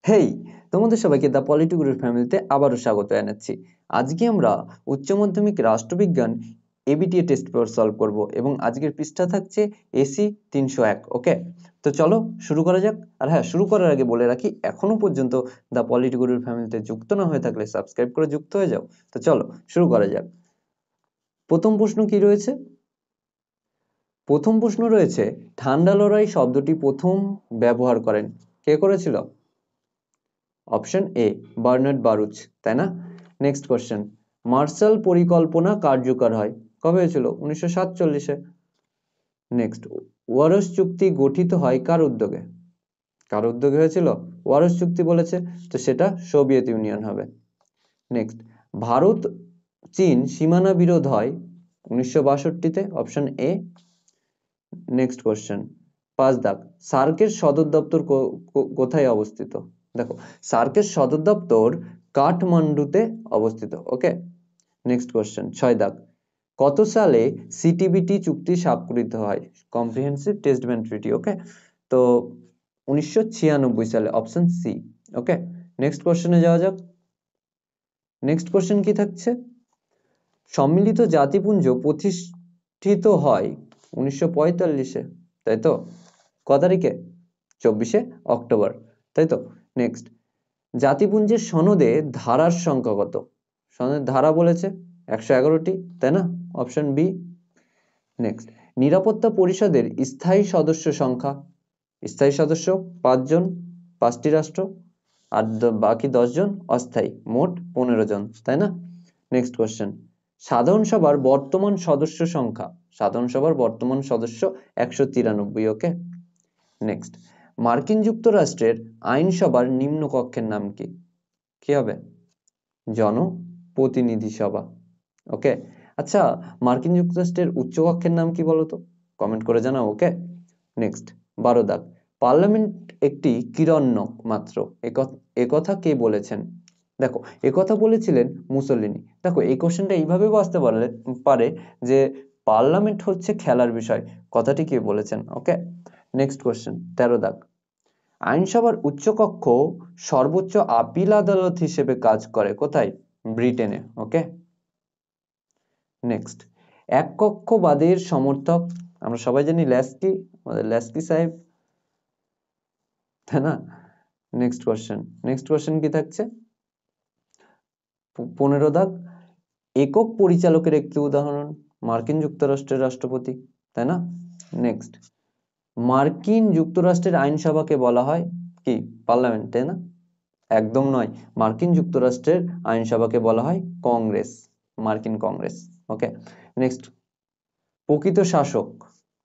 হেই, তোমাদের সবাইকে দ্য পলিটিগুরুর ফ্যামিলিতে আবারও স্বাগত জানাচ্ছি। আজকে আমরা উচ্চ মাধ্যমিক রাষ্ট্রবিজ্ঞান এবিটিএ টেস্ট পেপার সলভ করব এবং আজকের পৃষ্ঠা থাকছে এসি 301। ওকে, তো চলো শুরু করা যাক। আর হ্যাঁ, শুরু করার আগে বলে রাখি, এখনো পর্যন্ত দ্য পলিটিগুরুর ফ্যামিলিতে যুক্ত না হয়ে থাকলে সাবস্ক্রাইব করে যুক্ত হয়ে যাও। তো চলো শুরু করা যাক। প্রথম প্রশ্ন কি রয়েছে? প্রথম প্রশ্ন রয়েছে, ঠান্ডা লড়াই শব্দটি প্রথম ব্যবহার করেন কে করেছিল? অপশন এ বার্নার্ড বারুচ, তাই না? নেক্সট কোশ্চেন, মার্শাল পরিকল্পনা কার্যকর হয় কবে হয়েছিল? 1947-এ। নেক্সট, ওয়ারশ চুক্তি গঠিত হয় কার উদ্যোগে? কার উদ্যোগে হয়েছিল? ওয়ারশ চুক্তি বলেছে, তো সেটা সোভিয়েত ইউনিয়ন হবে। নেক্সট, ভারত চীন সীমানা বিরোধ হয় 1962-তে, অপশন এ। নেক্সট কোশ্চেন, 5 দাগ, সার্কের সদর দপ্তর কোথায় অবস্থিত? দেখো, সার্কের সদর দপ্তর কাঠমান্ডুতে অবস্থিত। ওকে, নেক্সট কোশ্চেন, 6 দাগ, কত সালে সিটিবিটি চুক্তি স্বাক্ষরিত হয়? Comprehensive test ban treaty. Okay, তো 1996 সালে, অপশন সি। ওকে, নেক্সট কোশ্চেনে যাওয়া যাক। নেক্সট কোশ্চেন কি থাকছে? সম্মিলিত জাতিপুঞ্জ প্রতিষ্ঠিত হয় 1945-এ, তাই তো? ক তারিখে? 24শে অক্টোবর, তাই তো? নেক্সট, জাতিপুঞ্জের সনদে ধারার সংখ্যা কত? সনদের ধারা বলেছে 111টি, তাই না? Option B. নেক্সট, নিরাপত্তা পরিষদের স্থায়ী সদস্য সংখ্যা? স্থায়ী সদস্য 5 জন, 5টি রাষ্ট্র, আর বাকি 10 জন অস্থায়ী, মোট 15 জন, তাই না? নেক্সট কোশ্চেন, সাধারণ সভার বর্তমান সদস্য সংখ্যা? সাধারণ সভার বর্তমান সদস্য 193। ওকে, নেক্সট, মার্কিন যুক্তরাষ্ট্রের আইনসভার নিম্ন কক্ষের নাম কি? কি হবে? জনপ্রতিনিধি সভা। ওকে, আচ্ছা, মার্কিন যুক্তরাষ্ট্রের উচ্চ কক্ষের নাম কি বলতো? কমেন্ট করে জানাও। ওকে, নেক্সট, 12 দাগ, পার্লামেন্ট একটি কিরণ্যক মাত্র, একথা কে বলেছেন? দেখো, একথা বলেছিলেন মুসোলিনি। দেখো, এই কোশ্চেনটা এইভাবেও আসতে পারে যে পার্লামেন্ট হচ্ছে খেলার বিষয়, কথাটি কে বলেছেন? ওকে, নেক্সট কোশ্চেন, 13 দাগ, আইনসভার উচ্চকক্ষ সর্বোচ্চ আপিল আদালত হিসেবে কাজ করে কোথায়? ব্রিটেনে। ওকে, নেক্সট, এক কক্ষবাদের সমর্থক? আমরা সবাই জানি ল্যাস্কি, আমাদের ল্যাস্কি সাহেব, তাই না? নেক্সট কোশ্চেন, নেক্সট কোশ্চেন কি থাকছে? 15 দাগ, একক পরিচালকের একটি উদাহরণ? মার্কিন যুক্তরাষ্ট্রের রাষ্ট্রপতি, তাই না? নেক্সট, মার্কিন যুক্তরাষ্ট্রের আইনসভাকে বলা হয় কি? পার্লামেন্ট, তাই না? একদম নয়, মার্কিন যুক্তরাষ্ট্রের আইনসভাকে বলা হয় কংগ্রেস, মার্কিন কংগ্রেস। ওকে, নেক্সট, প্রকৃত শাসক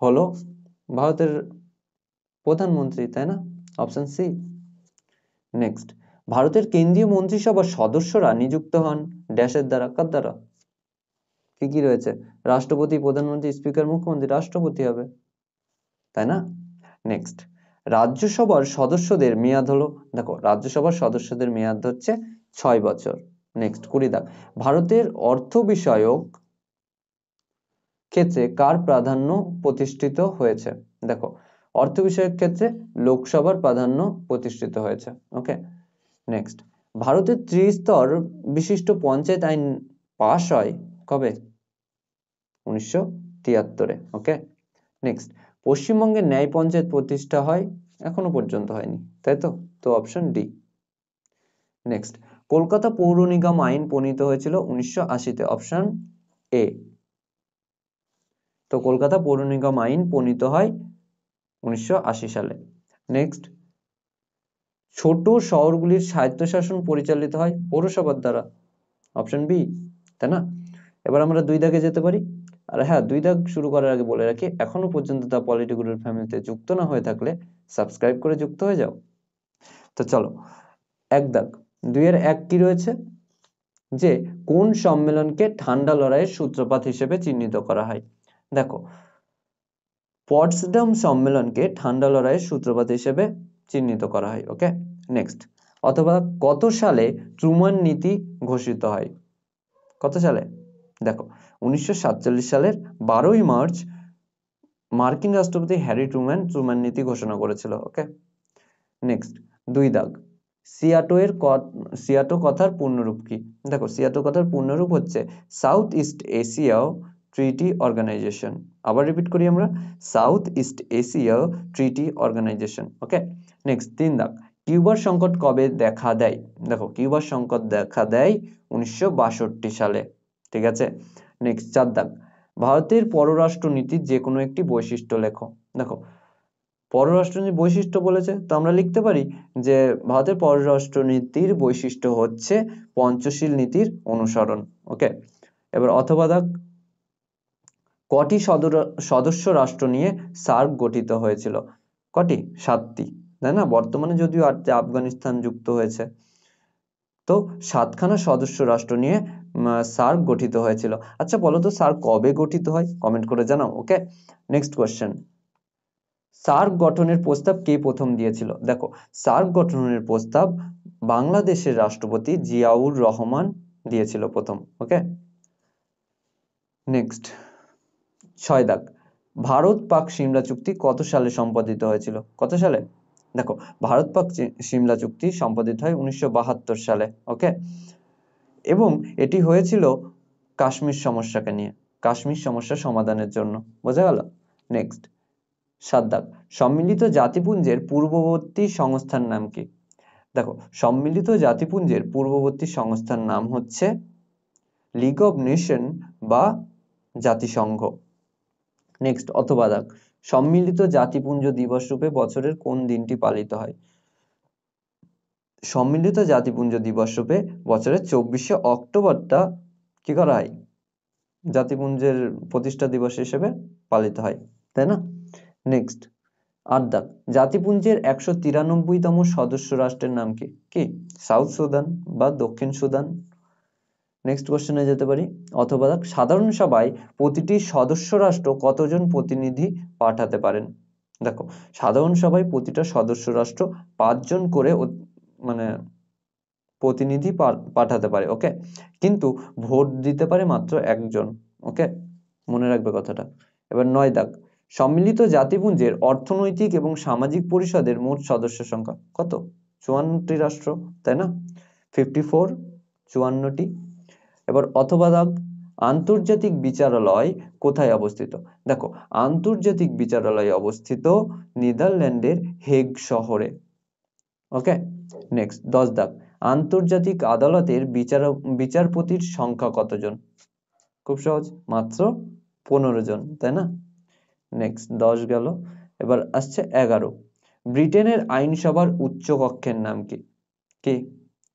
হলো ভারতের প্রধানমন্ত্রী, তাই না? Option C. নেক্সট, ভারতের কেন্দ্রীয় মন্ত্রিসভার সদস্যরা নিযুক্ত হন ড্যাশের দ্বারা, কার দ্বারা? কি কি রয়েছে? রাষ্ট্রপতি, প্রধানমন্ত্রী, স্পিকার, মুখ্যমন্ত্রী, রাষ্ট্রপতি হবে, তাই না? নেক্সট, রাজ্যসভার সদস্যদের মেয়াদ হলো? দেখো, রাজ্যসভার সদস্যদের মেয়াদ হচ্ছে 6 বছর। নেক্সট, 20 দাগ, ভারতের অর্থ বিষয়ক ক্ষেত্রে কার প্রাধান্য প্রতিষ্ঠিত হয়েছে? দেখো, অর্থ বিষয়ক ক্ষেত্রে লোকসভার প্রাধান্য প্রতিষ্ঠিত হয়েছে। ওকে, নেক্সট, ভারতের ত্রিস্তর বিশিষ্ট পঞ্চায়েত আইন পাশ হয় কবে? 1973-এ। ওকে, নেক্সট, পশ্চিমবঙ্গের ন্যায় পঞ্চায়েত প্রতিষ্ঠা হয়? এখনো পর্যন্ত হয়নি, তাই তো? তো অপশন ডি। নেক্সট, কলকাতা পৌর নিগম আইন প্রণীত হয়েছিল 1980-তে, অপশন এ। তো কলকাতা পৌর নিগম আইন প্রণীত হয় 1980 সালে। নেক্সট, ছোট শহরগুলির স্বায়ত্তশাসন পরিচালিত হয় পৌরসভার দ্বারা, অপশন বি, তাই না? এবার আমরা 2 দাগে যেতে পারি। আর হ্যাঁ, 2 দাগ শুরু করার আগে বলে রাখি, এখনো পর্যন্ত দ্য পলিটিগুরুর ফ্যামিলিতে যুক্ত না হয়ে থাকলে সাবস্ক্রাইব করে যুক্ত হয়ে যাও। তো চলো, 1 দাগ, 2 এর 1 কি রয়েছে? যে কোন সম্মেলনকে ঠান্ডা লড়াইয়ের সূত্রপাত হিসেবে চিহ্নিত করা হয়? দেখো, পটসডাম সম্মেলনকে ঠান্ডা লড়াইয়ের সূত্রপাত হিসেবে চিহ্নিত করা হয়। ওকে, নেক্সট, অথবা কত সালে ট্রুম্যান নীতি ঘোষিত হয়? কত সালে? দেখো, 1947 সালের 12ই মার্চ মার্কিন রাষ্ট্রপতি হ্যারি ট্রুম্যান ট্রুম্যান নীতি ঘোষণা করেছিল। ওকে, নেক্সট, 2 দাগ, সিয়াটো কথার পূর্ণরূপ কি? দেখো, সিয়াটো কথার পূর্ণরূপ হচ্ছে south east Asia treaty organization. আবার রিপিট করি আমরা, south east Asia treaty organization. ওকে, নেক্সট 3 দাগ, কিউবার সংকট কবে দেখা দেয়? দেখো, কিউবার সংকট দেখা দেয় 1962 সালে। ঠিক আছে। নেক্সট 4 দাগ, ভারতের পররাষ্ট্র নীতির যে কোনো একটি বৈশিষ্ট্য লেখো। দেখো, পররাষ্ট্রনীতির বৈশিষ্ট্য বলেছে, তো আমরা লিখতে পারি যে ভারতের পররাষ্ট্রনীতির বৈশিষ্ট্য হচ্ছে পঞ্চশীল নীতির অনুসরণ। ওকে, এবার অথবা দাগ, কটি সদস্য রাষ্ট্র নিয়ে সার্ক গঠিত হয়েছিল? কটি? 7টি, তাই না? বর্তমানে যদিও আফগানিস্তান যুক্ত হয়েছে, তো 7খানা সদস্য রাষ্ট্র নিয়ে সার্ক গঠিত হয়েছিল। আচ্ছা বলো তো, সার্ক কবে গঠিত হয়? কমেন্ট করে জানাও। ওকে, নেক্সট কোয়েশ্চেন, সার্ক গঠনের প্রস্তাব কে প্রথম দিয়েছিল? দেখো, সার্ক গঠনের প্রস্তাব বাংলাদেশের রাষ্ট্রপতি জিয়াউর রহমান দিয়েছিল প্রথম। ওকে, নেক্সট 6 দাগ, ভারত পাক সিমলা চুক্তি কত সালে সম্পাদিত হয়েছিল? কত সালে? দেখো, ভারত পাক সিমলা চুক্তি সম্পাদিত হয় 1972 সালে। ওকে, এবং এটি হয়েছিল কাশ্মীর সমস্যাকে নিয়ে, কাশ্মীর সমস্যা সমাধানের জন্য। বোঝা গেল? নেক্সট 7 দাগ, সম্মিলিত জাতিপুঞ্জের পূর্ববর্তী সংস্থার নাম কি? দেখো, সম্মিলিত জাতিপুঞ্জের পূর্ববর্তী সংস্থার নাম হচ্ছে লিগ অব নেশন বা জাতিসংঘ। নেক্সট অথবা দাগ, সম্মিলিত জাতিপুঞ্জ দিবস রূপে বছরের কোন দিনটি পালিত হয়? সম্মিলিত জাতিপুঞ্জ দিবস রূপে বছরের 24শে অক্টোবরটা কি করা হয়? জাতিপুঞ্জের প্রতিষ্ঠা দিবস হিসেবে পালিত হয়, তাই না? নেক্সট 8 দাগ, জাতিপুঞ্জের 193তম সদস্য রাষ্ট্রের নাম কি? কি? সাউথ সুদান বা দক্ষিণ সুদান। নেক্সট কোশ্চেনে যেতে পারি, অথবা দাগ, সাধারণ সভায় প্রতিটি সদস্য রাষ্ট্র কতজন প্রতিনিধি পাঠাতে পারেন? দেখো, সাধারণ সভায় প্রতিটা সদস্য রাষ্ট্র 5 জন করে মানে প্রতিনিধি পাঠাতে পারে। ওকে, কিন্তু ভোট দিতে পারে মাত্র একজন। ওকে, মনে রাখবে কথাটা। এবার 9 দাগ, সম্মিলিত জাতিপুঞ্জের অর্থনৈতিক এবং সামাজিক পরিষদের মোট সদস্য সংখ্যা কত? 54টি রাষ্ট্র, তাই না? 54, 54টি। এবার অথবা দাগ, আন্তর্জাতিক বিচারালয় কোথায় অবস্থিত? দেখো, আন্তর্জাতিক বিচারালয় অবস্থিত নেদারল্যান্ডের হেগ শহরে। ওকে, নেক্সট 10 দাগ, আন্তর্জাতিক আদালতের বিচারপতির সংখ্যা কতজন? খুব সহজ, মাত্র 15 জন, তাই না? নেক্সট 10 গেল। এবার আসছে 11, ব্রিটেনের আইনসভার উচ্চ কক্ষের নাম কি? কি?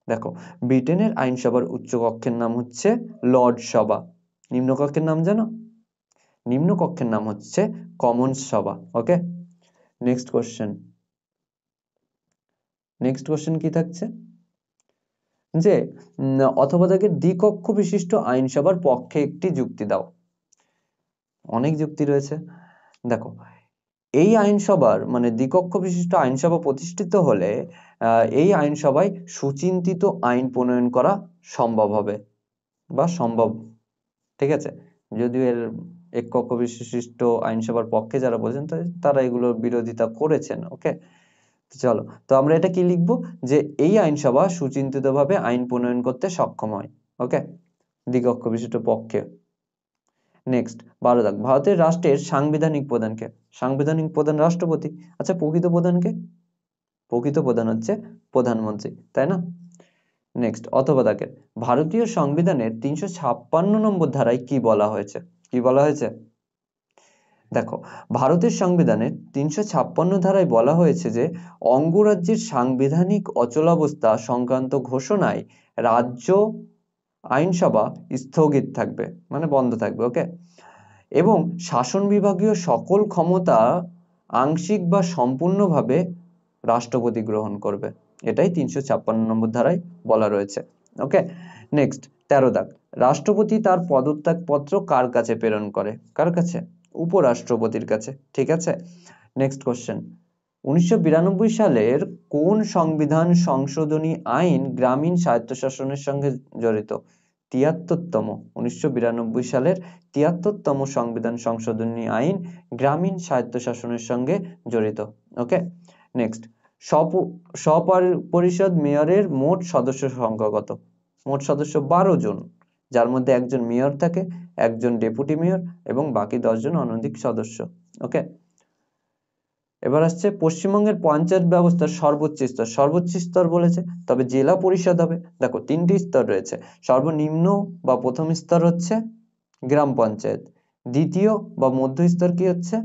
দেখো, ব্রিটেনের আইনসভার উচ্চ কক্ষের নাম হচ্ছে লর্ড সভা। নিম্নকক্ষের নাম জানো? নিম্নকক্ষের নাম হচ্ছে কমন্স সভা। ওকে, নেক্সট কোশ্চেন, কি থাকছে? যে অথবা তাকে দ্বিকক্ষ বিশিষ্ট আইনসভার পক্ষে একটি যুক্তি দাও। অনেক যুক্তি রয়েছে। দেখো, এই আইনসভার মানে দ্বিকক্ষ বিশিষ্ট আইনসভা প্রতিষ্ঠিত হলে এই আইনসভায় সুচিন্তিত আইন প্রণয়ন করা সম্ভব হবে বা সম্ভব। ঠিক আছে, যদিও এর এক কক্ষ বিশিষ্ট আইনসভার পক্ষে যারা বলছেন তারা এগুলোর বিরোধিতা করেছেন। ওকে, চলো, তো আমরা এটা কি লিখবো, যে এই আইনসভা সুচিন্তিতভাবে আইন প্রণয়ন করতে সক্ষম হয়। ওকে, দ্বিকক্ষ বিশিষ্ট পক্ষে। নেক্সট 12 দাগ, ভারতের রাষ্ট্রের সাংবিধানিক প্রধানকে? সাংবিধানিক প্রধান রাষ্ট্রপতি। আচ্ছা, প্রকৃত প্রধানকে? প্রকৃত প্রধান হচ্ছে প্রধানমন্ত্রী, তাই না? নেক্সট অথবা দাগের, ভারতীয় সংবিধানের 356 নম্বর ধারায় কি বলা হয়েছে? কি বলা হয়েছে? দেখো, ভারতের সংবিধানের 356 ধারায় বলা হয়েছে যে অঙ্গরাজ্যের সাংবিধানিক অচলাবস্থা সংক্রান্ত ঘোষণায় রাজ্য আইনসভা স্থগিত থাকবে, মানে বন্ধ থাকবে। ওকে, এবং শাসন বিভাগীয় সকল ক্ষমতা আংশিক বা সম্পূর্ণভাবে রাষ্ট্রপতি গ্রহণ করবে। এটাই 356 নম্বর ধারায় বলা রয়েছে। ওকে, নেক্সট 13 দাগ, রাষ্ট্রপতি তার পদত্যাগ পত্র কার কাছে প্রেরণ করে? কার কাছে? উপরাষ্ট্রপতির কাছে। ঠিক আছে, নেক্সট কোশ্চেন, 1992 সালের কোন সংবিধান সংশোধনী আইন গ্রামীণ স্বায়ত্তশাসনের সঙ্গে জড়িত? 73তম, 1992 সালের 73তম সংবিধান সংশোধনী আইন গ্রামীণ স্বায়ত্তশাসনের সঙ্গে জড়িত। ওকে, নেক্সট স্বপরিষদ মেয়রের মোট সদস্য সংখ্যা কত? মোট সদস্য 12 জন, যার মধ্যে একজন মেয়র থাকে, একজন ডেপুটি মেয়র এবং বাকি 10 জন অনধিক সদস্য। ওকে, এবার আসছে পশ্চিমবঙ্গের পঞ্চায়েত ব্যবস্থার সর্বোচ্চ স্তর। সর্বোচ্চ স্তর বলেছে, তবে জেলা পরিষদ হবে। দেখো তিনটি স্তর রয়েছে। সর্বনিম্ন বা প্রথম স্তর হচ্ছে গ্রাম পঞ্চায়েত, দ্বিতীয় বা মধ্য স্তর কি হচ্ছে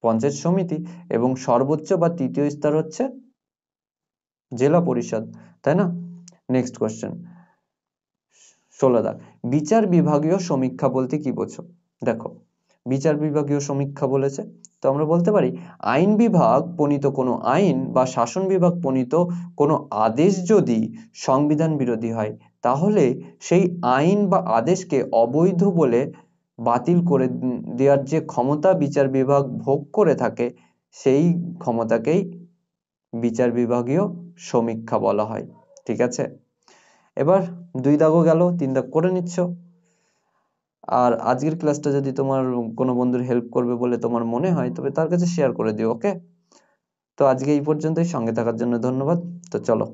পঞ্চায়েত সমিতি, এবং সর্বোচ্চ বা তৃতীয় স্তর হচ্ছে জেলা পরিষদ, তাই না? নেক্সট কোশ্চেন 16 দাগ, বিচার বিভাগীয় সমীক্ষা বলতে কি বোঝো? দেখো বিচার বিভাগীয় সমীক্ষা বলেছে, তো আমরা বলতে পারি আইন বিভাগ প্রণীত কোনো আইন বা শাসন বিভাগ প্রণীত কোনো আদেশ যদি সংবিধান বিরোধী হয়, তাহলে সেই আইন বা আদেশকে অবৈধ বলে বাতিল করে দেওয়ার যে ক্ষমতা বিচার বিভাগ ভোগ করে থাকে, সেই ক্ষমতাকেই বিচার বিভাগীয় সমীক্ষা বলা হয়। ঠিক আছে, এবার 2 দাগও গেল, 3 দাগ করে নিচ্ছ। আর আজকের ক্লাসটা যদি তোমার কোনো বন্ধুর হেল্প করবে বলে তোমার মনে হয়, তবে তার কাছে শেয়ার করে দিও। ওকে, তো আজকে এই পর্যন্তই, সঙ্গে থাকার জন্য ধন্যবাদ। তো চলো।